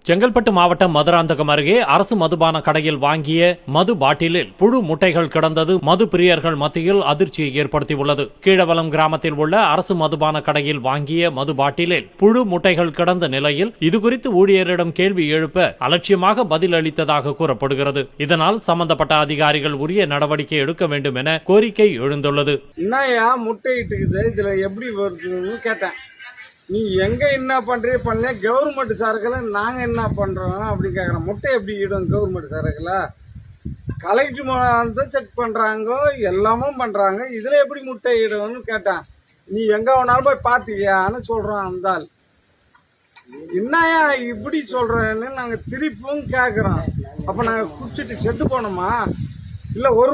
செங்கல்பட்டு மாவட்டம் மதுராந்தகம் அருகே அரசு மதுபான கடையில் வாங்கிய மது பாட்டிலில் புழு முட்டைகள் கிடந்தது மது பிரியர்கள் மத்தியில் அதிர்ச்சியை ஏற்படுத்தியுள்ளது. கீழவலம் கிராமத்தில் உள்ள அரசு மதுபான கடையில் வாங்கிய மது பாட்டிலில் புழு முட்டைகள் கிடந்த நிலையில் இதுகுறித்து ஊழியரிடம் கேள்வி எழுப்ப அலட்சியமாக பதில் அளித்ததாக கூறப்படுகிறது. இதனால் சம்பந்தப்பட்ட அதிகாரிகள் உரிய நடவடிக்கை எடுக்க வேண்டும் என கோரிக்கை எழுந்துள்ளது. நீ எங்க என்ன பண்றீங்க பண்ணல, கவர்மெண்ட் சரக்குல நாங்க என்ன பண்றோம் அப்படி கேக்குறோம். முட்டை எப்படி இடும் கவர்மெண்ட் சரக்குல? கலெக்டர் வந்து செக் பண்றாங்க, எல்லாமும் பண்றாங்க, இதுல எப்படி முட்டை இடும்னு கேட்டான். நீ எங்க வேணாலும் போய் பாத்துக்கியான்னு சொல்றான். அந்த ஆள் என்னையா இப்படி சொல்றேன்னு நாங்க திருப்பியும் கேக்குறோம். அப்ப நாங்க குடிச்சிட்டு செத்து போனோமா? இல்ல ஒரு